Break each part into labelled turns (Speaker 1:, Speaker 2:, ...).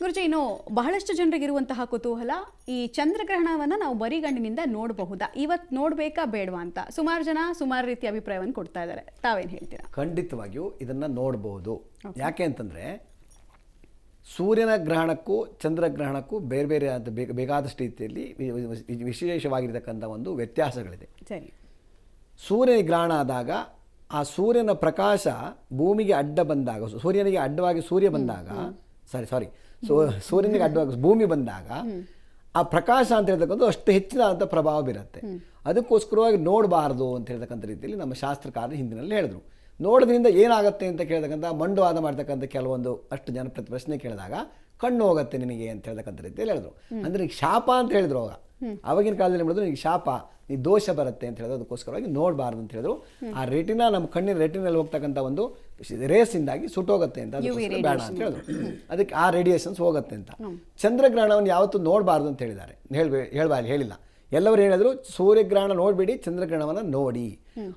Speaker 1: ಗುರುಜಿ, ಇನ್ನು ಬಹಳಷ್ಟು ಜನರಿಗಿರುವಂತಹ ಕುತೂಹಲ, ಈ ಚಂದ್ರಗ್ರಹಣವನ್ನು ನಾವು ಬರಿಗಣ್ಣಿನಿಂದ ನೋಡಬಹುದಾ, ಇವತ್ತು ನೋಡಬೇಕಾ ಬೇಡವಾ ಅಂತ ಸುಮಾರು ಜನ ಸುಮಾರು ರೀತಿಯ ಅಭಿಪ್ರಾಯವನ್ನು ಕೊಡ್ತಾ ಇದ್ದಾರೆ. ತಾವೇನು ಹೇಳ್ತೀರಾ?
Speaker 2: ಖಂಡಿತವಾಗಿಯೂ ಇದನ್ನು ನೋಡಬಹುದು. ಯಾಕೆ ಅಂತಂದರೆ ಸೂರ್ಯನ ಗ್ರಹಣಕ್ಕೂ ಚಂದ್ರಗ್ರಹಣಕ್ಕೂ ಬೇರೆ ಬೇರೆ ಬೇಕಾದಷ್ಟು ರೀತಿಯಲ್ಲಿ ವಿಶೇಷವಾಗಿರ್ತಕ್ಕಂಥ ಒಂದು ವ್ಯತ್ಯಾಸಗಳಿದೆ.
Speaker 1: ಸರಿ.
Speaker 2: ಸೂರ್ಯನ ಗ್ರಹಣ ಆದಾಗ ಆ ಸೂರ್ಯನ ಪ್ರಕಾಶ ಭೂಮಿಗೆ ಅಡ್ಡ ಬಂದಾಗ, ಸೂರ್ಯನಿಗೆ ಅಡ್ಡವಾಗಿ ಸೂರ್ಯ ಬಂದಾಗ, ಸೂರ್ಯನಿಗೆ ಅಡ್ಡವಾಗಿ ಭೂಮಿ ಬಂದಾಗ ಆ ಪ್ರಕಾಶ ಅಂತ ಹೇಳ್ತಕ್ಕಂಥ ಅಷ್ಟು ಹೆಚ್ಚಿನ ಪ್ರಭಾವ ಬೀರುತ್ತೆ. ಅದಕ್ಕೋಸ್ಕರವಾಗಿ ನೋಡಬಾರ್ದು ಅಂತ ಹೇಳ್ತಕ್ಕಂಥ ರೀತಿಯಲ್ಲಿ ನಮ್ಮ ಶಾಸ್ತ್ರಕಾರರು ಹಿಂದಿನಲ್ಲಿ ಹೇಳಿದ್ರು. ನೋಡೋದ್ರಿಂದ ಏನಾಗುತ್ತೆ ಅಂತ ಕೇಳ್ತಕ್ಕಂಥ ಮಂಡುವಾದ ಮಾಡ್ತಕ್ಕಂಥ ಕೆಲವೊಂದು ಅಷ್ಟು ಜನ ಪ್ರಶ್ನೆ ಕೇಳಿದಾಗ ಕಣ್ಣು ಹೋಗುತ್ತೆ ನಿನಗೆ ಅಂತ ಹೇಳ್ತಕ್ಕಂಥ ರೀತಿಯಲ್ಲಿ ಹೇಳಿದ್ರು. ಅಂದರೆ ಈಗ ಶಾಪ ಅಂತ ಹೇಳಿದ್ರು. ಅವಾಗಿನ ಕಾಲದಲ್ಲಿ ಮಾಡಿದ್ರು ಈಗ ಶಾಪ, ಈ ದೋಷ ಬರುತ್ತೆ ಅಂತ ಹೇಳಿದ್ರು. ಅದಕ್ಕೋಸ್ಕರವಾಗಿ ನೋಡಬಾರ್ದು ಅಂತ ಹೇಳಿದ್ರು. ಆ ರೆಟಿನಾ, ನಮ್ಮ ಕಣ್ಣಿನ ರೆಟಿನಲ್ಲಿ ಹೋಗ್ತಕ್ಕಂಥ ಒಂದು ರೇಸಿಂದಾಗಿ ಸುಟ್ಟೋಗುತ್ತೆ ಅಂತ, ಅದಕ್ಕೋಸ್ಕರ ಬೇಡ ಅಂತ ಹೇಳಿದ್ರು. ಅದಕ್ಕೆ ಆ ರೇಡಿಯೇಷನ್ಸ್ ಹೋಗುತ್ತೆ ಅಂತ. ಚಂದ್ರಗ್ರಹಣವನ್ನು ಯಾವತ್ತೂ ನೋಡಬಾರ್ದು ಅಂತ ಹೇಳಿದ್ದಾರೆ. ಹೇಳಿಲ್ಲ. ಎಲ್ಲರೂ ಹೇಳಿದ್ರು ಸೂರ್ಯಗ್ರಹಣ ನೋಡಬೇಡಿ, ಚಂದ್ರಗ್ರಹಣವನ್ನು ನೋಡಿ.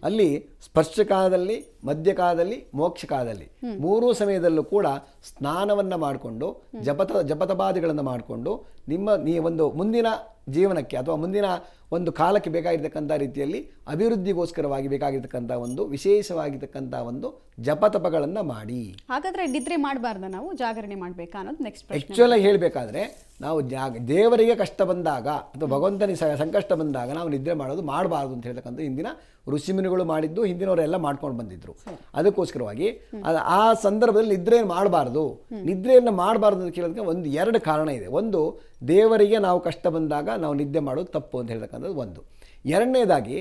Speaker 2: ಅಲ್ಲಿ ಸ್ಪರ್ಶಕಾಲದಲ್ಲಿ, ಮಧ್ಯಕಾಲದಲ್ಲಿ, ಮೋಕ್ಷಕಾಲದಲ್ಲಿ ಮೂರೂ ಸಮಯದಲ್ಲೂ ಕೂಡ ಸ್ನಾನವನ್ನು ಮಾಡಿಕೊಂಡು ಜಪತಪಾದಿಗಳನ್ನು ಮಾಡಿಕೊಂಡು ನೀ ಒಂದು ಮುಂದಿನ ಜೀವನಕ್ಕೆ ಅಥವಾ ಮುಂದಿನ ಒಂದು ಕಾಲಕ್ಕೆ ಬೇಕಾಗಿರ್ತಕ್ಕಂಥ ರೀತಿಯಲ್ಲಿ ಅಭಿವೃದ್ಧಿಗೋಸ್ಕರವಾಗಿ ಬೇಕಾಗಿರ್ತಕ್ಕಂಥ ಒಂದು ವಿಶೇಷವಾಗಿರ್ತಕ್ಕಂಥ ಒಂದು ಜಪತಪಗಳನ್ನು ಮಾಡಿ.
Speaker 1: ಹಾಗಾದ್ರೆ ನಿದ್ರೆ ಮಾಡಬಾರ್ದ, ನಾವು ಜಾಗರಣೆ ಮಾಡಬೇಕಾ ಅನ್ನೋದು ನೆಕ್ಸ್ಟ್ ಪ್ರಶ್ನೆ.
Speaker 2: ಆ್ಯಕ್ಚುಲಾಗಿ ಹೇಳಬೇಕಾದ್ರೆ ನಾವು ದೇವರಿಗೆ ಕಷ್ಟ ಬಂದಾಗ ಅಥವಾ ಭಗವಂತನಿಗೆ ಸಂಕಷ್ಟ ಬಂದಾಗ ನಾವು ನಿದ್ರೆ ಮಾಡಬಾರ್ದು ಅಂತ ಹೇಳ್ತಕ್ಕಂಥ ಹಿಂದಿನ ಋಷಿಮುನಿಗಳು ಮಾಡಿದ್ದು, ಹಿಂದಿನವರೆಲ್ಲ ಮಾಡ್ಕೊಂಡು ಬಂದಿದ್ರು. ಅದಕ್ಕೋಸ್ಕರವಾಗಿ ಆ ಸಂದರ್ಭದಲ್ಲಿ ನಿದ್ರೆಯನ್ನು ಮಾಡಬಾರ್ದು ಅಂತ ಕೇಳೋದಕ್ಕೆ ಎರಡು ಕಾರಣ ಇದೆ. ಒಂದು, ದೇವರಿಗೆ ನಾವು ಕಷ್ಟ ಬಂದಾಗ ನಾವು ನಿದ್ದೆ ಮಾಡೋದು ತಪ್ಪು ಅಂತ ಹೇಳ್ತಕ್ಕಂಥದ್ದು ಒಂದು. ಎರಡನೇದಾಗಿ,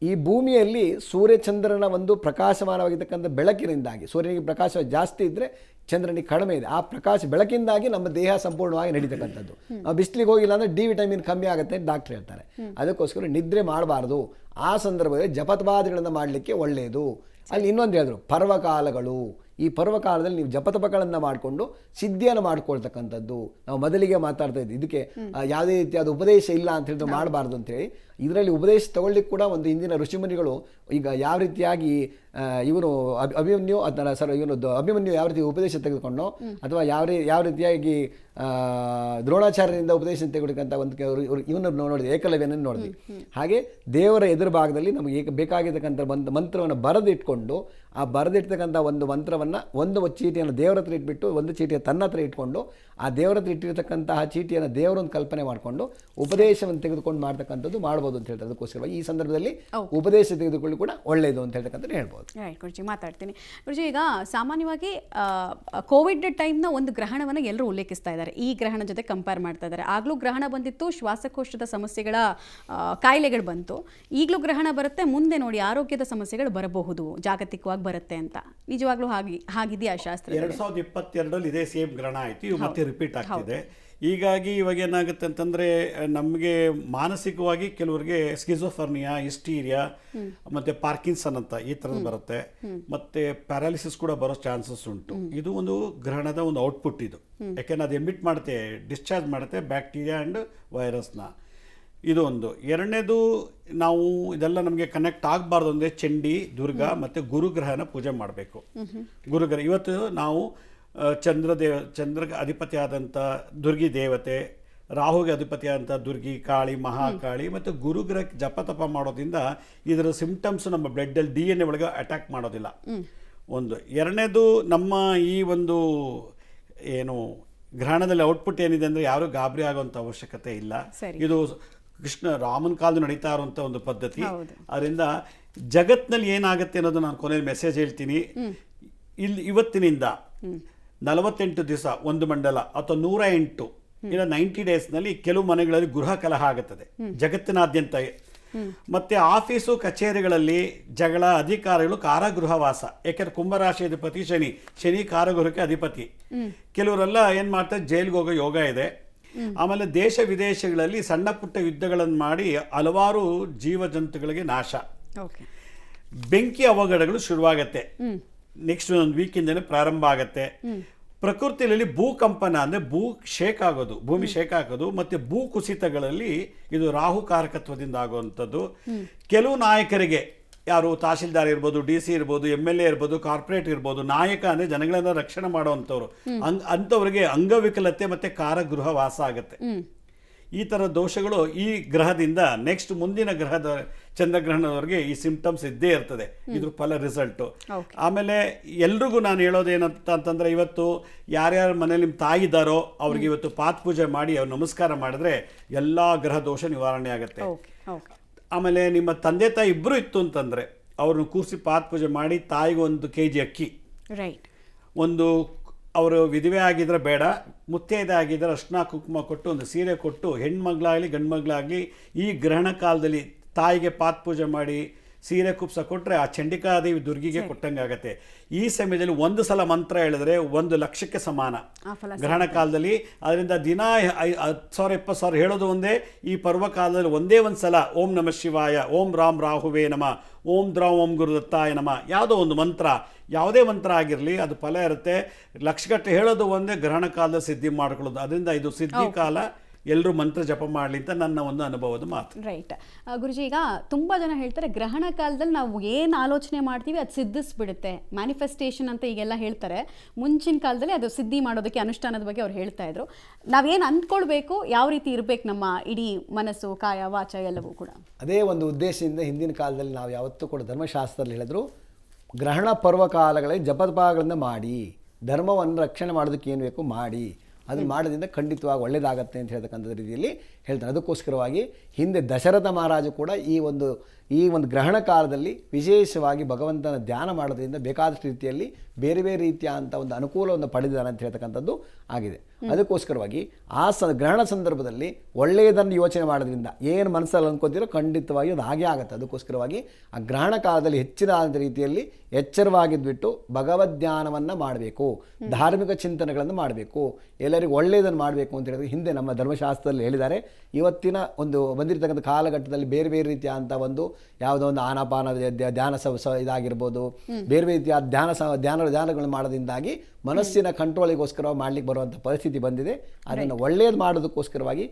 Speaker 2: ಈ ಭೂಮಿಯಲ್ಲಿ ಸೂರ್ಯಚಂದ್ರನ ಒಂದು ಪ್ರಕಾಶಮಾನವಾಗಿರ್ತಕ್ಕಂಥ ಬೆಳಕಿನಿಂದಾಗಿ, ಸೂರ್ಯನಿಗೆ ಪ್ರಕಾಶ ಜಾಸ್ತಿ ಇದ್ದರೆ ಚಂದ್ರನಿಗೆ ಕಡಿಮೆ ಇದೆ. ಆ ಪ್ರಕಾಶ ಬೆಳಕಿಂದಾಗಿ ನಮ್ಮ ದೇಹ ಸಂಪೂರ್ಣವಾಗಿ ನಡೀತಕ್ಕಂಥದ್ದು. ನಾವು ಬಿಸಿಲಿಗೆ ಹೋಗಿಲ್ಲ ಅಂದರೆ ಡಿ ವಿಟಮಿನ್ ಕಮ್ಮಿ ಆಗುತ್ತೆ ಅಂತ ಡಾಕ್ಟರ್ ಹೇಳ್ತಾರೆ. ಅದಕ್ಕೋಸ್ಕರ ನಿದ್ರೆ ಮಾಡಬಾರ್ದು. ಆ ಸಂದರ್ಭದಲ್ಲಿ ಜಪತಪಾದಿಗಳನ್ನು ಮಾಡಲಿಕ್ಕೆ ಒಳ್ಳೆಯದು. ಅಲ್ಲಿ ಇನ್ನೊಂದು ಹೇಳಿದ್ರು, ಪರ್ವಕಾಲಗಳು. ಈ ಪರ್ವಕಾಲದಲ್ಲಿ ನೀವು ಜಪತಪಗಳನ್ನು ಮಾಡಿಕೊಂಡು ಸಿದ್ಧಿಯನ್ನು ಮಾಡ್ಕೊಳ್ತಕ್ಕಂಥದ್ದು. ನಾವು ಮೊದಲಿಗೆ ಮಾತಾಡ್ತಾ ಇದ್ವಿ, ಇದಕ್ಕೆ ಯಾವುದೇ ರೀತಿಯಾದ ಉಪದೇಶ ಇಲ್ಲ ಅಂತ ಹೇಳಿದ್ರೆ ಮಾಡಬಾರ್ದು ಅಂತೇಳಿ. ಇದರಲ್ಲಿ ಉಪದೇಶ ತಗೊಳ್ಳಿಕ್ಕೆ ಕೂಡ ಒಂದು ಹಿಂದಿನ ಋಷಿಮುನಿಗಳು ಈಗ ಯಾವ ರೀತಿಯಾಗಿ ಇವನು ಅಭಿಮನ್ಯು ಯಾವ ರೀತಿ ಉಪದೇಶ ತೆಗೆದುಕೊಂಡೋ, ಅಥವಾ ಯಾವ ರೀತಿಯಾಗಿ ದ್ರೋಣಾಚಾರ್ಯರಿಂದ ಉಪದೇಶ ತೆಗೆದುಕೊಂಡ ಒಂದು ಇವನು ನೋಡಿದ್ವಿ, ಏಕಲವ್ಯನನ್ನು ನೋಡಿದ್ವಿ. ಹಾಗೆ ದೇವರ ಎದುರು ಭಾಗದಲ್ಲಿ ನಮಗೆ ಬೇಕಾಗಿರ್ತಕ್ಕಂಥ ಒಂದು ಮಂತ್ರವನ್ನು ಬರೆದಿಟ್ಕೊಂಡು, ಆ ಬರೆದಿರ್ತಕ್ಕಂಥ ಒಂದು ಮಂತ್ರವನ್ನು ಒಂದು ಚೀಟಿಯನ್ನು ದೇವರ ಹತ್ರ ಇಟ್ಬಿಟ್ಟು ಒಂದು ಚೀಟಿಯನ್ನು ತನ್ನ ಹತ್ರ ಇಟ್ಕೊಂಡು, ಆ ದೇವರ ಹತ್ರ ಇಟ್ಟಿರ್ತಕ್ಕಂತಹ ಚೀಟಿಯನ್ನು ದೇವರೊಂದು ಕಲ್ಪನೆ ಮಾಡಿಕೊಂಡು ಉಪದೇಶವನ್ನು ತೆಗೆದುಕೊಂಡು ಮಾಡ್ತಕ್ಕಂಥದ್ದು ಮಾಡ್ಬೋದು ಅಂತ ಹೇಳ್ತಾರೆ. ಅದಕ್ಕೋಸ್ಕರವಾಗಿ ಈ ಸಂದರ್ಭದಲ್ಲಿ ಉಪದೇಶ ತೆಗೆದುಕೊಳ್ಳಿ ಕೂಡ ಒಳ್ಳೆಯದು ಅಂತ ಹೇಳ್ತಕ್ಕಂಥ ಹೇಳ್ಬೋದು.
Speaker 1: ಗುರುಜಿ, ಮಾತಾಡ್ತೀನಿ. ಗುರುಜಿ, ಈಗ ಸಾಮಾನ್ಯವಾಗಿ ಕೋವಿಡ್ ಟೈಮ್ನ ಒಂದು ಗ್ರಹಣವನ್ನು ಎಲ್ಲರೂ ಉಲ್ಲೇಖಿಸ್ತಾ ಇದ್ದಾರೆ, ಈ ಗ್ರಹಣ ಜೊತೆ ಕಂಪೇರ್ ಮಾಡ್ತಾ ಇದ್ದಾರೆ. ಆಗಲೂ ಗ್ರಹಣ ಬಂದಿತ್ತು, ಶ್ವಾಸಕೋಶದ ಸಮಸ್ಯೆಗಳ ಕಾಯಿಲೆಗಳು ಬಂತು. ಈಗಲೂ ಗ್ರಹಣ ಬರುತ್ತೆ, ಮುಂದೆ ನೋಡಿ ಆರೋಗ್ಯದ ಸಮಸ್ಯೆಗಳು ಬರಬಹುದು, ಜಾಗತಿಕವಾಗಿ ಬರುತ್ತೆ ಅಂತ. ನಿಜವಾಗ್ಲೂ ಹಾಗಿದೆಯಾ ಶಾಸ್ತ್ರ?
Speaker 3: 2022 ಇದೇ ಸೇಮ್ ಗ್ರಹಣ ಆಯಿತು, ಇವು ಮತ್ತೆ ರಿಪೀಟ್ ಆಗ್ತಿದೆ. ಹೀಗಾಗಿ ಇವಾಗ ಏನಾಗುತ್ತೆ ಅಂತಂದರೆ, ನಮಗೆ ಮಾನಸಿಕವಾಗಿ ಕೆಲವರಿಗೆ ಸ್ಕಿಜೋಫರ್ನಿಯಾ, ಹಿಸ್ಟೀರಿಯಾ, ಮತ್ತು ಪಾರ್ಕಿನ್ಸನ್ ಅಂತ ಈ ಥರದ್ದು ಬರುತ್ತೆ. ಮತ್ತು ಪ್ಯಾರಾಲಿಸಿಸ್ ಕೂಡ ಬರೋ ಚಾನ್ಸಸ್ ಉಂಟು. ಇದು ಒಂದು ಗ್ರಹಣದ ಒಂದು ಔಟ್ಪುಟ್ ಇದು. ಯಾಕೆಂದ್ರೆ ಅದು ಎಮಿಟ್ ಮಾಡುತ್ತೆ, ಡಿಸ್ಚಾರ್ಜ್ ಮಾಡುತ್ತೆ ಬ್ಯಾಕ್ಟೀರಿಯಾ ಆ್ಯಂಡ್ ವೈರಸ್ನ. ಇದು ಒಂದು. ಎರಡನೇದು, ನಾವು ಇದೆಲ್ಲ ನಮಗೆ ಕನೆಕ್ಟ್ ಆಗಬಾರ್ದು ಅಂದರೆ ಚಂಡಿ, ದುರ್ಗಾ ಮತ್ತು ಗುರುಗ್ರಹನ ಪೂಜೆ ಮಾಡಬೇಕು. ಗುರುಗ್ರಹ ಇವತ್ತು ನಾವು ಚಂದ್ರಗೆ ಅಧಿಪತಿಯಾದಂಥ ದುರ್ಗಿ ದೇವತೆ, ರಾಹುಗೆ ಅಧಿಪತಿಯಾದಂಥ ದುರ್ಗಿ, ಕಾಳಿ, ಮಹಾಕಾಳಿ ಮತ್ತು ಗುರುಗ್ರಹಕ್ಕೆ ಜಪತಪ ಮಾಡೋದ್ರಿಂದ ಇದರ ಸಿಂಪ್ಟಮ್ಸ್ ನಮ್ಮ ಬ್ಲಡ್ಡಲ್ಲಿ DNA ಒಳಗೆ ಅಟ್ಯಾಕ್ ಮಾಡೋದಿಲ್ಲ. ಒಂದು. ಎರಡನೇದು, ನಮ್ಮ ಈ ಒಂದು ಏನು ಗ್ರಹಣದಲ್ಲಿ ಔಟ್ಪುಟ್ ಏನಿದೆ ಅಂದರೆ ಯಾರೂ ಗಾಬರಿ ಆಗುವಂಥ ಅವಶ್ಯಕತೆ ಇಲ್ಲ. ಇದು ರಾಮನ ಕಾಲದ ನಡೀತಾ ಇರುವಂಥ ಒಂದು ಪದ್ಧತಿ. ಅದರಿಂದ ಜಗತ್ತಿನಲ್ಲಿ ಏನಾಗುತ್ತೆ ಅನ್ನೋದು ನಾನು ಕೊನೆಯಲ್ಲಿ ಮೆಸೇಜ್ ಹೇಳ್ತೀನಿ. ಇವತ್ತಿನಿಂದ 48 ದಿವಸ ಒಂದು ಮಂಡಲ ಅಥವಾ 108 ಇಲ್ಲ 90 ಡೇಸ್ನಲ್ಲಿ ಕೆಲವು ಮನೆಗಳಲ್ಲಿ ಗೃಹ ಕಲಹ ಆಗುತ್ತದೆ ಜಗತ್ತಿನಾದ್ಯಂತ. ಮತ್ತೆ ಆಫೀಸು ಕಚೇರಿಗಳಲ್ಲಿ ಜಗಳ, ಅಧಿಕಾರಿಗಳು ಕಾರಾಗೃಹವಾಸ. ಯಾಕೆಂದ್ರೆ ಕುಂಭರಾಶಿ ಅಧಿಪತಿ ಶನಿ ಕಾರಾಗೃಹಕ್ಕೆ ಅಧಿಪತಿ. ಕೆಲವರೆಲ್ಲ ಏನು ಮಾಡ್ತಾರೆ, ಜೈಲಿಗೆ ಹೋಗೋ ಯೋಗ ಇದೆ. ಆಮೇಲೆ ದೇಶ ವಿದೇಶಗಳಲ್ಲಿ ಸಣ್ಣ ಪುಟ್ಟ ಯುದ್ಧಗಳನ್ನು ಮಾಡಿ ಹಲವಾರು ಜೀವ ಜಂತುಗಳಿಗೆ ನಾಶ. ಬೆಂಕಿ ಅವಘಡಗಳು ಶುರುವಾಗತ್ತೆ. ನೆಕ್ಸ್ಟ್ ಒಂದು ವೀಕಿಂದನೇ ಪ್ರಾರಂಭ ಆಗತ್ತೆ. ಪ್ರಕೃತಿಯಲ್ಲಿ ಭೂಕಂಪನ ಅಂದರೆ ಶೇಕ್ ಆಗೋದು, ಭೂಮಿ ಶೇಕ್ ಆಗೋದು, ಮತ್ತು ಭೂ ಕುಸಿತಗಳಲ್ಲಿ ಇದು ರಾಹುಕಾರಕತ್ವದಿಂದ ಆಗುವಂಥದ್ದು. ಕೆಲವು ನಾಯಕರಿಗೆ ಯಾರು ತಹಶೀಲ್ದಾರ್ ಇರ್ಬೋದು, DC ಇರ್ಬೋದು, MLA ಇರ್ಬೋದು, ಕಾರ್ಪೊರೇಟ್ ಇರ್ಬೋದು, ನಾಯಕ ಅಂದರೆ ಜನಗಳನ್ನ ರಕ್ಷಣೆ ಮಾಡುವಂಥವ್ರು, ಅಂಥವ್ರಿಗೆ ಅಂಗವಿಕಲತೆ ಮತ್ತು ಕಾರಾಗೃಹ ವಾಸ ಆಗುತ್ತೆ. ಈ ಥರ ದೋಷಗಳು ಈ ಗ್ರಹದಿಂದ ನೆಕ್ಸ್ಟ್ ಮುಂದಿನ ಗ್ರಹದ ಚಂದ್ರಗ್ರಹಣದವರೆಗೆ ಈ ಸಿಂಪ್ಟಮ್ಸ್ ಇದ್ದೇ ಇರ್ತದೆ. ಇದ್ರ ಫಲ ರಿಸಲ್ಟು. ಆಮೇಲೆ ಎಲ್ರಿಗೂ ನಾನು ಹೇಳೋದೇನಂತ ಅಂತಂದರೆ, ಇವತ್ತು ಯಾರ್ಯಾರ ಮನೇಲಿ ನಿಮ್ಮ ತಾಯಿ ಇದ್ದಾರೋ ಅವ್ರಿಗೆ ಇವತ್ತು ಪಾತ್ ಪೂಜೆ ಮಾಡಿ ಅವ್ರು ನಮಸ್ಕಾರ ಮಾಡಿದ್ರೆ ಎಲ್ಲ ಗ್ರಹ ದೋಷ ನಿವಾರಣೆ ಆಗುತ್ತೆ. ಆಮೇಲೆ ನಿಮ್ಮ ತಂದೆ ತಾಯಿ ಇಬ್ಬರು ಇತ್ತು ಅಂತಂದರೆ ಅವ್ರನ್ನ ಕೂರಿಸಿ ಪಾತ್ ಪೂಜೆ ಮಾಡಿ ತಾಯಿಗೆ 1 kg ಅಕ್ಕಿ, ಒಂದು ಅವರು ವಿಧವೆ ಆಗಿದ್ರೆ ಬೇಡ, ಮುತ್ತೈದೆ ಆಗಿದ್ರೆ ಅರ್ಶಿನ ಕುಂಕುಮ ಕೊಟ್ಟು ಒಂದು ಸೀರೆ ಕೊಟ್ಟು, ಹೆಣ್ಮಗಳಾಗಲಿ ಗಂಡು ಮಗಳಾಗಲಿ ಈ ಗ್ರಹಣ ಕಾಲದಲ್ಲಿ ತಾಯಿಗೆ ಪಾತ್ ಪೂಜೆ ಮಾಡಿ ಸೀರೆ ಕುಪ್ಸ ಕೊಟ್ಟರೆ ಆ ಚಂಡಿಕಾದೇವಿ ದುರ್ಗಿಗೆ ಕೊಟ್ಟಂಗಾಗತ್ತೆ. ಈ ಸಮಯದಲ್ಲಿ 1 ಸಲ ಮಂತ್ರ ಹೇಳಿದ್ರೆ 1 ಲಕ್ಷಕ್ಕೆ ಸಮಾನ ಗ್ರಹಣ ಕಾಲದಲ್ಲಿ. ಅದರಿಂದ ದಿನ 10,000 20,000 ಹೇಳೋದು ಒಂದೇ. ಈ ಪರ್ವಕಾಲದಲ್ಲಿ ಒಂದೇ ಒಂದು ಸಲ ಓಂ ನಮಃ ಶಿವಾಯ, ಓಂ ರಾಮ್ ರಾಹುವೇ ನಮಃ, ಓಂ ದ್ರೌಂ ಓಂ ಗುರುದತ್ತಾಯ ನಮಃ, ಯಾವುದೋ ಒಂದು ಮಂತ್ರ, ಯಾವುದೇ ಮಂತ್ರ ಆಗಿರಲಿ ಅದು ಫಲ ಇರುತ್ತೆ. ಲಕ್ಷಗಟ್ಟಲೆ ಹೇಳೋದು ಒಂದೇ, ಗ್ರಹಣ ಕಾಲದ ಸಿದ್ಧಿ ಮಾಡ್ಕೊಳ್ಳೋದು. ಅದರಿಂದ ಇದು ಸಿದ್ಧಿ ಕಾಲ, ಎಲ್ಲರೂ ಮಂತ್ರ ಜಪ ಮಾಡಲಿ ಅಂತ ನನ್ನ ಒಂದು ಅನುಭವದ ಮಾತು.
Speaker 1: ರೈಟ್ ಗುರುಜಿ, ಈಗ ತುಂಬ ಜನ ಹೇಳ್ತಾರೆ ಗ್ರಹಣ ಕಾಲದಲ್ಲಿ ನಾವು ಏನು ಆಲೋಚನೆ ಮಾಡ್ತೀವಿ ಅದು ಸಿದ್ಧಿಸ್ಬಿಡುತ್ತೆ, ಮ್ಯಾನಿಫೆಸ್ಟೇಷನ್ ಅಂತ ಈಗೆಲ್ಲ ಹೇಳ್ತಾರೆ. ಮುಂಚಿನ ಕಾಲದಲ್ಲಿ ಅದು ಸಿದ್ಧಿ ಮಾಡೋದಕ್ಕೆ ಅನುಷ್ಠಾನದ ಬಗ್ಗೆ ಅವ್ರು ಹೇಳ್ತಾ ಇದ್ರು. ನಾವೇನು ಅಂದ್ಕೊಳ್ಬೇಕು, ಯಾವ ರೀತಿ ಇರಬೇಕು ನಮ್ಮ ಇಡೀ ಮನಸ್ಸು, ಕಾಯ, ವಾಚ ಎಲ್ಲವೂ ಕೂಡ.
Speaker 2: ಅದೇ ಒಂದು ಉದ್ದೇಶದಿಂದ ಹಿಂದಿನ ಕಾಲದಲ್ಲಿ ನಾವು ಯಾವತ್ತೂ ಕೂಡ ಧರ್ಮಶಾಸ್ತ್ರದಲ್ಲಿ ಹೇಳಿದ್ರು, ಗ್ರಹಣ ಪರ್ವಕಾಲಗಳಲ್ಲಿ ಜಪತಪಗಳನ್ನು ಮಾಡಿ ಧರ್ಮವನ್ನು ರಕ್ಷಣೆ ಮಾಡೋದಕ್ಕೆ ಏನು ಬೇಕು ಮಾಡಿ, ಅದನ್ನು ಮಾಡೋದ್ರಿಂದ ಖಂಡಿತವಾಗಿ ಒಳ್ಳೆಯದಾಗತ್ತೆ ಅಂತ ಹೇಳ್ತಕ್ಕಂಥ ರೀತಿಯಲ್ಲಿ ಹೇಳ್ತಾರೆ. ಅದಕ್ಕೋಸ್ಕರವಾಗಿ ಹಿಂದೆ ದಶರಥ ಮಹಾರಾಜ ಕೂಡ ಈ ಒಂದು ಗ್ರಹಣ ಕಾಲದಲ್ಲಿ ವಿಶೇಷವಾಗಿ ಭಗವಂತನ ಧ್ಯಾನ ಮಾಡೋದ್ರಿಂದ ಬೇಕಾದಷ್ಟು ರೀತಿಯಲ್ಲಿ ಬೇರೆ ಬೇರೆ ರೀತಿಯ ಅಂತ ಒಂದು ಅನುಕೂಲವನ್ನು ಪಡೆದಿದ್ದಾನೆ ಅಂತ ಹೇಳ್ತಕ್ಕಂಥದ್ದು ಆಗಿದೆ. ಅದಕ್ಕೋಸ್ಕರವಾಗಿ ಆ ಗ್ರಹಣ ಸಂದರ್ಭದಲ್ಲಿ ಒಳ್ಳೆಯದನ್ನು ಯೋಚನೆ ಮಾಡೋದ್ರಿಂದ ಏನು ಮನಸ್ಸಲ್ಲಿ ಅಂದ್ಕೊತೀರೋ ಖಂಡಿತವಾಗಿ ಅದು ಹಾಗೆ ಆಗುತ್ತೆ. ಅದಕ್ಕೋಸ್ಕರವಾಗಿ ಆ ಗ್ರಹಣ ಕಾಲದಲ್ಲಿ ಹೆಚ್ಚಿನ ರೀತಿಯಲ್ಲಿ ಎಚ್ಚರವಾಗಿದ್ಬಿಟ್ಟು ಭಗವದ್ ಧ್ಯಾನವನ್ನು ಮಾಡಬೇಕು, ಧಾರ್ಮಿಕ ಚಿಂತನೆಗಳನ್ನು ಮಾಡಬೇಕು, ಎಲ್ಲರಿಗೂ ಒಳ್ಳೆಯದನ್ನು ಮಾಡಬೇಕು ಅಂತ ಹೇಳಿದ್ರೆ ಹಿಂದೆ ನಮ್ಮ ಧರ್ಮಶಾಸ್ತ್ರದಲ್ಲಿ ಹೇಳಿದ್ದಾರೆ. ಇವತ್ತಿನ ಒಂದು ಬಂದಿರತಕ್ಕಂಥ ಕಾಲಘಟ್ಟದಲ್ಲಿ ಬೇರೆ ಬೇರೆ ರೀತಿಯ ಅಂತ ಒಂದು ಯಾವುದೋ ಒಂದು ಆನಾಪಾನ ಧ್ಯಾನ ಇದಾಗಿರ್ಬೋದು, ಬೇರೆ ಬೇರೆ ರೀತಿಯ ಧ್ಯಾನಗಳನ್ನು ಮಾಡೋದ್ರಿಂದಾಗಿ ಮನಸ್ಸಿನ ಕಂಟ್ರೋಲಿಗೋಸ್ಕರ ಮಾಡ್ಲಿಕ್ಕೆ ಬರುವಂಥ ಪರಿಸ್ಥಿತಿ ಬಂದಿದೆ. ಅದನ್ನು ಒಳ್ಳೆಯದು ಮಾಡೋದಕ್ಕೋಸ್ಕರವಾಗಿ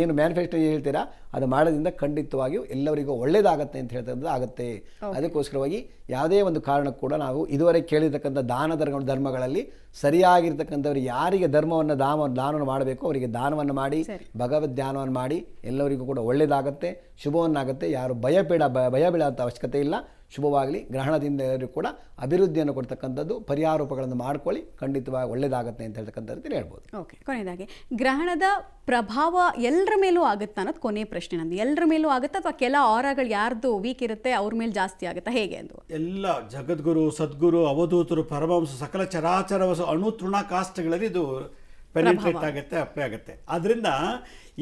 Speaker 2: ಏನು ಮ್ಯಾನಿಫೆಸ್ಟೋ ಹೇಳ್ತೀರಾ ಅದು ಮಾಡೋದ್ರಿಂದ ಖಂಡಿತವಾಗಿಯೂ ಎಲ್ಲರಿಗೂ ಒಳ್ಳೆಯದಾಗತ್ತೆ ಅಂತ ಹೇಳ್ತಕ್ಕಂಥದ್ದು ಆಗುತ್ತೆ. ಅದಕ್ಕೋಸ್ಕರವಾಗಿ ಯಾವುದೇ ಒಂದು ಕಾರಣಕ್ಕೂ ಕೂಡ ನಾವು ಇದುವರೆಗೆ ಕೇಳಿರ್ತಕ್ಕಂಥ ಧರ್ಮಗಳಲ್ಲಿ ಸರಿಯಾಗಿರ್ತಕ್ಕಂಥವ್ರು ಯಾರಿಗೆ ದಾನವನ್ನು ಮಾಡಬೇಕು ಅವರಿಗೆ ದಾನವನ್ನು ಮಾಡಿ ಭಗವದ್ ಧ್ಯಾನವನ್ನು ಮಾಡಿ ಎಲ್ಲರಿಗೂ ಕೂಡ ಒಳ್ಳೆಯದಾಗತ್ತೆ, ಶುಭವನ್ನಾಗುತ್ತೆ. ಯಾರು ಭಯ ಬೀಳೋಂಥ ಅವಶ್ಯಕತೆ ಇಲ್ಲ. ಶುಭವಾಗಲಿ. ಗ್ರಹಣದಿಂದ ಎಲ್ಲರಿಗೂ ಕೂಡ ಅಭಿವೃದ್ಧಿಯನ್ನು ಕೊಡ್ತಕ್ಕಂಥದ್ದು ಪರಿಹಾರೋಪಗಳನ್ನು ಮಾಡ್ಕೊಳ್ಳಿ, ಖಂಡಿತವಾಗಿ ಒಳ್ಳೆಯದಾಗತ್ತೆ ಅಂತ ಹೇಳ್ತಕ್ಕಂಥ ರೀತಿಯಲ್ಲಿ ಹೇಳ್ಬೋದು.
Speaker 1: ಓಕೆ, ಕೊನೆಯದಾಗಿ ಗ್ರಹಣದ ಪ್ರಭಾವ ಎಲ್ಲರ ಮೇಲೂ ಆಗುತ್ತಾ ಅನ್ನೋದು ಕೊನೆ ಪ್ರಶ್ನೆ ನಂದು. ಎಲ್ಲರ ಮೇಲೂ ಆಗುತ್ತಾ ಅಥವಾ ಕೆಲ ಆರಾಗಳು ಯಾರ್ದು ವೀಕ್ ಇರುತ್ತೆ ಅವ್ರ ಮೇಲೆ ಜಾಸ್ತಿ ಆಗುತ್ತಾ, ಹೇಗೆ ಅದು?
Speaker 3: ಎಲ್ಲ ಜಗದ್ಗುರು, ಸದ್ಗುರು, ಅವಧೂತರು, ಪರಮಹಂಸ, ಸಕಲ ಚರಾಚರ ಅಣು ತೃಣ ಕಾಷ್ಟಗಳಲ್ಲಿ ಇದು ಪೆನಿಟ್ರೇಟ್ ಆಗುತ್ತೆ, ಅಪ್ಲೈ ಆಗುತ್ತೆ. ಆದ್ದರಿಂದ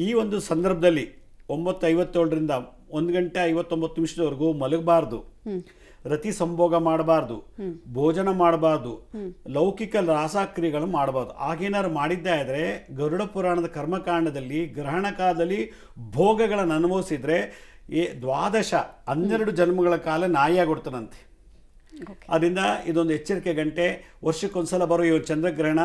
Speaker 3: ಈ ಒಂದು ಸಂದರ್ಭದಲ್ಲಿ 9:57ರಿಂದ 1:59 ಮಲಗಬಾರ್ದು, ರತಿ ಸಂಭೋಗ ಮಾಡಬಾರ್ದು, ಭೋಜನ ಮಾಡಬಾರ್ದು, ಲೌಕಿಕ ರಾಸಕ್ರಿಯೆಗಳು ಮಾಡಬಾರ್ದು. ಆಗೇನಾದ್ರು ಮಾಡಿದ್ದೇ ಆದರೆ ಗರುಡ ಪುರಾಣದ ಕರ್ಮಕಾಂಡದಲ್ಲಿ ಗ್ರಹಣ ಕಾಲದಲ್ಲಿ ಭೋಗಗಳನ್ನು ಅನುಭವಿಸಿದ್ರೆ 12 ಜನ್ಮಗಳ ಕಾಲ ನಾಯಿಯಾಗಿಡ್ತಾನಂತೆ. ಅದರಿಂದ ಇದೊಂದು ಎಚ್ಚರಿಕೆ ಗಂಟೆ. ವರ್ಷಕ್ಕೊಂದ್ಸಲ ಬರೋ ಈ ಚಂದ್ರಗ್ರಹಣ,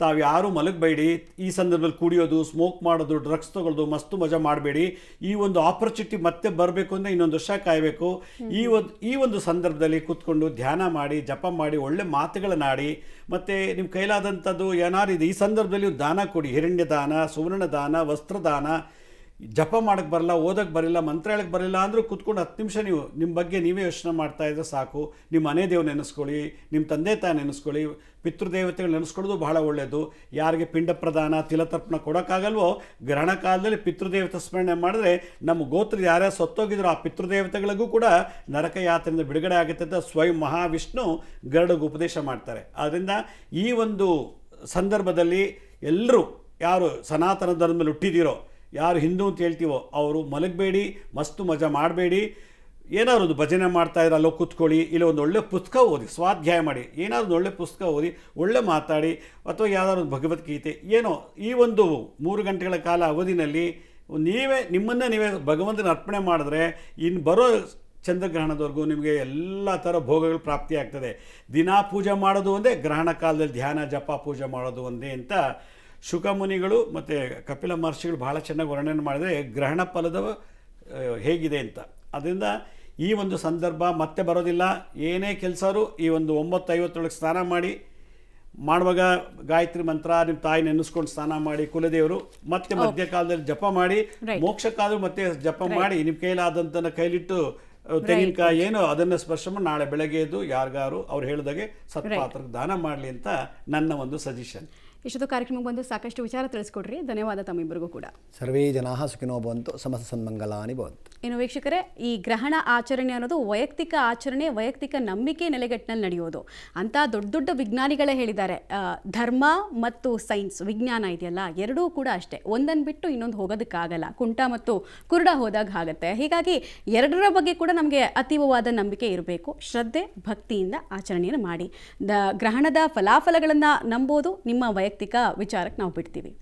Speaker 3: ತಾವು ಯಾರೂ ಮಲಗಬೇಡಿ. ಈ ಸಂದರ್ಭದಲ್ಲಿ ಕುಡಿಯೋದು, ಸ್ಮೋಕ್ ಮಾಡೋದು, ಡ್ರಗ್ಸ್ ತೊಗೊಳ್ಳೋದು, ಮಸ್ತು ಮಜಾ ಮಾಡಬೇಡಿ. ಈ ಒಂದು ಆಪರ್ಚುನಿಟಿ ಮತ್ತೆ ಬರಬೇಕು ಅಂದರೆ ಇನ್ನೊಂದು ವರ್ಷ ಕಾಯಬೇಕು. ಈ ಒಂದು ಸಂದರ್ಭದಲ್ಲಿ ಕೂತ್ಕೊಂಡು ಧ್ಯಾನ ಮಾಡಿ, ಜಪ ಮಾಡಿ, ಒಳ್ಳೆ ಮಾತುಗಳನ್ನಾಡಿ, ಮತ್ತು ನಿಮ್ಮ ಕೈಲಾದಂಥದ್ದು ಏನಾರು ಇದೆ ಈ ಸಂದರ್ಭದಲ್ಲಿ ದಾನ ಕೊಡಿ. ಹಿರಣ್ಯ ದಾನ, ಸುವರ್ಣ ದಾನ, ವಸ್ತ್ರದಾನ. ಜಪ ಮಾಡೋಕ್ಕೆ ಬರಲ್ಲ, ಓದೋಕ್ಕೆ ಬರಲ್ಲ, ಮಂತ್ರ ಹೇಳಕ್ಕೆ ಬರಲ್ಲ ಅಂದರೂ ಕೂತ್ಕೊಂಡು 10 ನಿಮಿಷ ನೀವು ನಿಮ್ಮ ಬಗ್ಗೆ ನೀವೇ ಯೋಚನೆ ಮಾಡ್ತಾಯಿದ್ರೆ ಸಾಕು. ನಿಮ್ಮ ಮನೆ ದೇವ್ರು ನೆನೆಸ್ಕೊಳ್ಳಿ, ನಿಮ್ಮ ತಂದೆ ತಾಯಿ ನೆನೆಸ್ಕೊಳ್ಳಿ, ಪಿತೃದೇವತೆಗಳು ನೆನೆಸ್ಕೊಳ್ಳೋದು ಬಹಳ ಒಳ್ಳೆಯದು. ಯಾರಿಗೆ ಪಿಂಡ ಪ್ರದಾನ, ತಿಲತರ್ಪಣ ಕೊಡೋಕ್ಕಾಗಲ್ವೋ ಗ್ರಹಣ ಕಾಲದಲ್ಲಿ ಪಿತೃದೇವತೆ ಸ್ಮರಣೆ ಮಾಡಿದ್ರೆ ನಮ್ಮ ಗೋತ್ರ ಯಾರ್ಯಾರು ಸತ್ತೋಗಿದ್ರು ಆ ಪಿತೃದೇವತೆಗಳಿಗೂ ಕೂಡ ನರಕ ಯಾತ್ರೆಯಿಂದ ಬಿಡುಗಡೆ ಆಗುತ್ತೆ ಅಂತ ಸ್ವಯಂ ಮಹಾವಿಷ್ಣು ಗರುಡಗೆ ಉಪದೇಶ ಮಾಡ್ತಾರೆ. ಆದ್ದರಿಂದ ಈ ಒಂದು ಸಂದರ್ಭದಲ್ಲಿ ಎಲ್ಲರೂ ಯಾರು ಸನಾತನ ಧರ್ಮದಲ್ಲಿ ಹುಟ್ಟಿದ್ದೀರೋ, ಯಾರು ಹಿಂದೂ ಅಂತ ಹೇಳ್ತೀವೋ ಅವರು ಮಲಗಬೇಡಿ, ಮಸ್ತು ಮಜಾ ಮಾಡಬೇಡಿ. ಏನಾದ್ರು ಒಂದು ಭಜನೆ ಮಾಡ್ತಾಯಿದ್ರೆ ಅಲ್ಲೋ ಕೂತ್ಕೊಳ್ಳಿ, ಇಲ್ಲ ಒಂದು ಒಳ್ಳೆ ಪುಸ್ತಕ ಓದಿ, ಸ್ವಾಧ್ಯಾಯ ಮಾಡಿ, ಏನಾದ್ರು ಒಂದು ಒಳ್ಳೆ ಪುಸ್ತಕ ಓದಿ, ಒಳ್ಳೆ ಮಾತಾಡಿ, ಅಥವಾ ಯಾವುದಾದ್ರು ಒಂದು ಭಗವದ್ಗೀತೆ ಏನೋ ಈ ಒಂದು 3 ಗಂಟೆಗಳ ಕಾಲ ಅವಧಿನಲ್ಲಿ ನಿಮ್ಮನ್ನೇ ನೀವೇ ಭಗವಂತನ ಅರ್ಪಣೆ ಮಾಡಿದ್ರೆ ಇನ್ನು ಬರೋ ಚಂದ್ರಗ್ರಹಣದವರೆಗೂ ನಿಮಗೆ ಎಲ್ಲ ಥರ ಭೋಗಗಳು ಪ್ರಾಪ್ತಿಯಾಗ್ತದೆ. ದಿನಾ ಪೂಜೆ ಮಾಡೋದು ಒಂದೇ, ಗ್ರಹಣ ಕಾಲದಲ್ಲಿ ಧ್ಯಾನ ಜಪ ಪೂಜೆ ಮಾಡೋದು ಒಂದೇ ಅಂತ ಶುಕಮುನಿಗಳು ಮತ್ತು ಕಪಿಲ ಮಹರ್ಷಿಗಳು ಭಾಳ ಚೆನ್ನಾಗಿ ವರ್ಣನೆ ಮಾಡಿದರೆ ಗ್ರಹಣ ಫಲದ ಹೇಗಿದೆ ಅಂತ. ಅದರಿಂದ ಈ ಒಂದು ಸಂದರ್ಭ ಮತ್ತೆ ಬರೋದಿಲ್ಲ. ಏನೇ ಕೆಲಸರು ಈ ಒಂದು 9:50 ಸ್ನಾನ ಮಾಡುವಾಗ ಗಾಯತ್ರಿ ಮಂತ್ರ ನಿಮ್ಮ ತಾಯಿ ನೆನೆಸ್ಕೊಂಡು ಸ್ನಾನ ಮಾಡಿ, ಕುಲದೇವರು ಮತ್ತೆ ಮಧ್ಯಕಾಲದಲ್ಲಿ ಜಪ ಮಾಡಿ, ಮೋಕ್ಷಕ್ಕಾದ್ರೂ ಮತ್ತೆ ಜಪ ಮಾಡಿ, ನಿಮ್ಮ ಕೈಲಾದಂತನ ಕೈಲಿಟ್ಟು ತೆಂಗಿನಕಾಯಿ ಏನು ಅದನ್ನು ಸ್ಪರ್ಶ ಮಾಡಿ ನಾಳೆ ಬೆಳಗ್ಗೆ ಎದ್ದು ಯಾರಿಗಾರು ಅವ್ರು ಹೇಳಿದಾಗೆ ಸತ್ಪಾತ್ರಕ್ಕೆ ದಾನ ಮಾಡಲಿ ಅಂತ ನನ್ನ ಒಂದು ಸಜೆಷನ್.
Speaker 1: ಇಷ್ಟೊತ್ತು ಕಾರ್ಯಕ್ರಮಕ್ಕೆ ಬಂದು ಸಾಕಷ್ಟು ವಿಚಾರ ತಿಳಿಸ್ಕೊಡ್ರಿ. ಧನ್ಯವಾದ ತಮ್ಮಿಬ್ಬರಿಗೂ ಕೂಡ.
Speaker 2: ಸರ್ವೇ ಜನಾಃ ಸುಖಿನೋ ಭವಂತು, ಸಮಸ್ತ ಸನ್ಮಂಗಲಾನಿ ಭವಂತು.
Speaker 1: ಇನ್ನು ವೀಕ್ಷಕರೇ, ಈ ಗ್ರಹಣ ಆಚರಣೆ ಅನ್ನೋದು ವೈಯಕ್ತಿಕ ಆಚರಣೆ, ವೈಯಕ್ತಿಕ ನಂಬಿಕೆ ನೆಲೆಗಟ್ಟಿನಲ್ಲಿ ನಡೆಯೋದು ಅಂತ ದೊಡ್ಡ ದೊಡ್ಡ ವಿಜ್ಞಾನಿಗಳೇ ಹೇಳಿದ್ದಾರೆ. ಧರ್ಮ ಮತ್ತು ಸೈನ್ಸ್, ವಿಜ್ಞಾನ ಇದೆಯಲ್ಲ, ಎರಡೂ ಕೂಡ ಅಷ್ಟೇ, ಒಂದನ್ನು ಬಿಟ್ಟು ಇನ್ನೊಂದು ಹೋಗೋದಕ್ಕಾಗಲ್ಲ. ಕುಂಟ ಮತ್ತು ಕುರುಡ ಹೋದಾಗ ಆಗುತ್ತೆ. ಹೀಗಾಗಿ ಎರಡರ ಬಗ್ಗೆ ಕೂಡ ನಮಗೆ ಅತೀವವಾದ ನಂಬಿಕೆ ಇರಬೇಕು. ಶ್ರದ್ಧೆ ಭಕ್ತಿಯಿಂದ ಆಚರಣೆಯನ್ನು ಮಾಡಿ. ಗ್ರಹಣದ ಫಲಾಫಲಗಳನ್ನು ನಂಬೋದು ನಿಮ್ಮ ವೈಯಕ್ತಿಕ ವಿಚಾರಕ್ಕೆ ನಾವು ಬಿಡ್ತೀವಿ.